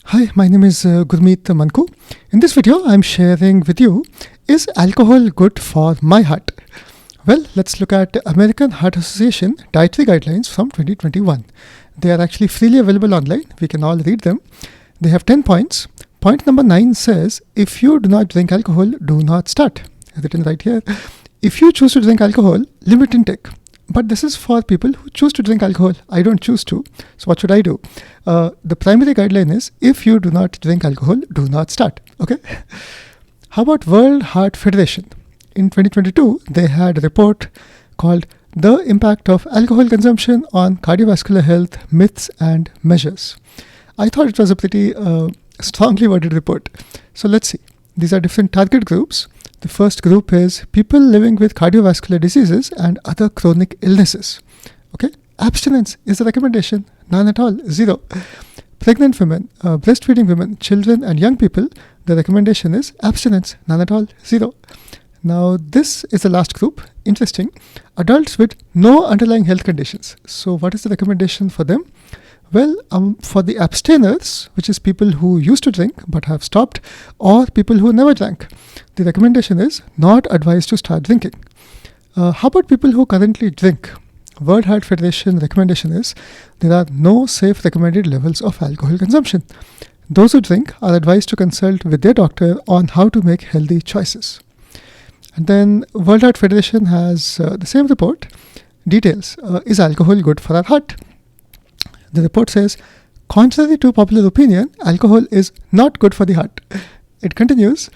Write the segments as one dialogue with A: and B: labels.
A: Hi, my name is Gurmeet Manku. In this video, I'm sharing with you, is alcohol good for my heart? Well, let's look at American Heart Association Dietary Guidelines from 2021. They are actually freely available online. We can all read them. They have 10 points. Point number 9 says, if you do not drink alcohol, do not start. Written right here. If you choose to drink alcohol, limit intake. But this is for people who choose to drink alcohol. I don't choose to. So what should I do? The primary guideline is, if you do not drink alcohol, do not start. Okay. How about World Heart Federation? In 2022, they had a report called The Impact of Alcohol Consumption on Cardiovascular Health, Myths and Measures. I thought it was a pretty strongly worded report. So let's see. These are different target groups. The first group is people living with cardiovascular diseases and other chronic illnesses. Okay, abstinence is the recommendation. None at all, 0. Pregnant women, breastfeeding women, children and young people, the recommendation is abstinence. None at all, 0. Now this is the last group. Interesting. Adults with no underlying health conditions. So what is the recommendation for them? Well, for the abstainers, which is people who used to drink but have stopped, or people who never drank, the recommendation is not advised to start drinking. How about people who currently drink? World Heart Federation recommendation is there are no safe recommended levels of alcohol consumption. Those who drink are advised to consult with their doctor on how to make healthy choices. And then World Heart Federation has the same report. Details, is alcohol good for our heart? The report says, contrary to popular opinion, alcohol is not good for the heart. It continues,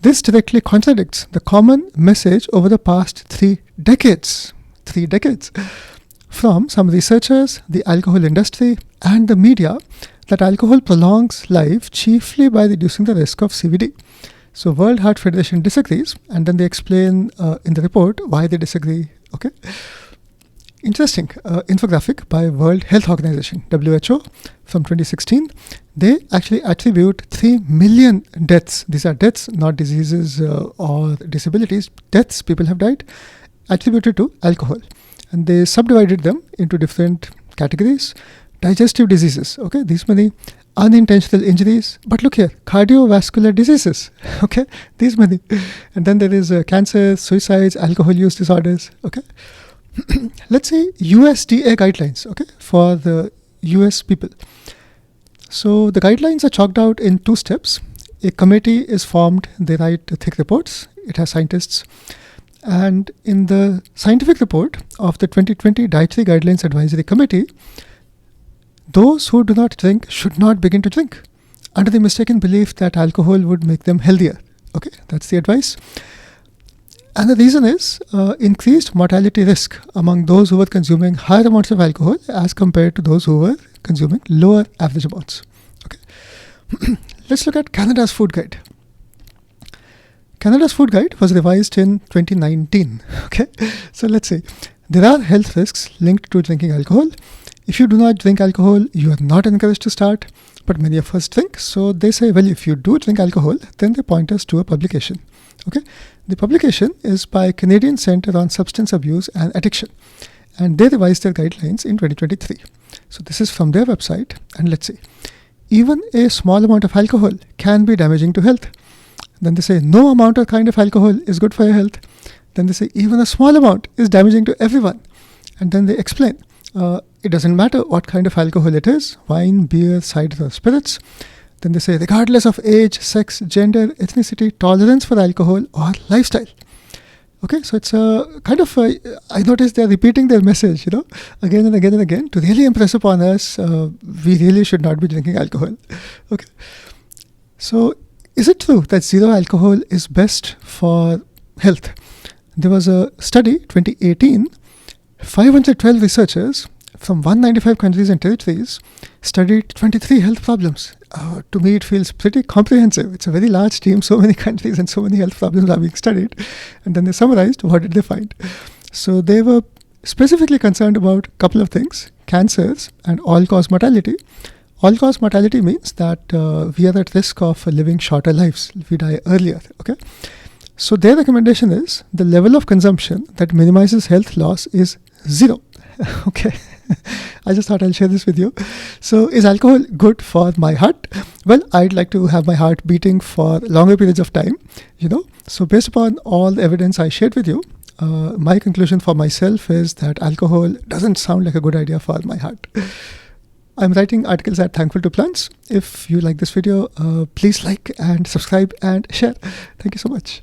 A: this directly contradicts the common message over the past 3 decades. 3 decades. From some researchers, the alcohol industry, and the media, that alcohol prolongs life chiefly by reducing the risk of CVD. So World Heart Federation disagrees, and then they explain in the report why they disagree. Okay. Interesting. Infographic by World Health Organization, WHO, from 2016. They actually attribute 3 million deaths. These are deaths, not diseases or disabilities. Deaths, people have died, attributed to alcohol. And they subdivided them into different categories. Digestive diseases, okay, these many. Unintentional injuries, but look here, cardiovascular diseases, okay, these many. And then there is cancer, suicides, alcohol use disorders, okay. Let's say USDA guidelines, okay, for the US people. So the guidelines are chalked out in 2 steps. A committee is formed, they write thick reports, it has scientists. And in the scientific report of the 2020 Dietary Guidelines Advisory Committee, those who do not drink should not begin to drink under the mistaken belief that alcohol would make them healthier. Okay, that's the advice. And the reason is increased mortality risk among those who were consuming higher amounts of alcohol as compared to those who were consuming lower average amounts. Okay, let's look at Canada's food guide. Canada's food guide was revised in 2019. Okay, so let's say there are health risks linked to drinking alcohol. If you do not drink alcohol, you are not encouraged to start, but many of us drink. So they say, well, if you do drink alcohol, then they point us to a publication. Okay, the publication is by Canadian Centre on Substance Abuse and Addiction, and they revised their guidelines in 2023. So this is from their website, and let's see. Even a small amount of alcohol can be damaging to health. Then they say no amount or kind of alcohol is good for your health. Then they say even a small amount is damaging to everyone. And then they explain, it doesn't matter what kind of alcohol it is, wine, beer, cider or spirits. Then they say regardless of age, sex, gender, ethnicity, tolerance for alcohol or lifestyle. Okay, so it's a kind of, I noticed they're repeating their message, again and again and again to really impress upon us, we really should not be drinking alcohol. Okay, so is it true that zero alcohol is best for health? There was a study, 2018, 512 researchers from 195 countries and territories studied 23 health problems. To me, it feels pretty comprehensive. It's a very large team, so many countries and so many health problems are being studied. And then they summarized what did they find. So they were specifically concerned about a couple of things, cancers and all-cause mortality. All-cause mortality means that we are at risk of living shorter lives. We die earlier, okay? So their recommendation is the level of consumption that minimizes health loss is 0. Okay. I just thought I'll share this with you. So is alcohol good for my heart? Well, I'd like to have my heart beating for longer periods of time, So based upon all the evidence I shared with you, my conclusion for myself is that alcohol doesn't sound like a good idea for my heart. I'm writing articles at Thankful to Plants. If you like this video, please like and subscribe and share. Thank you so much.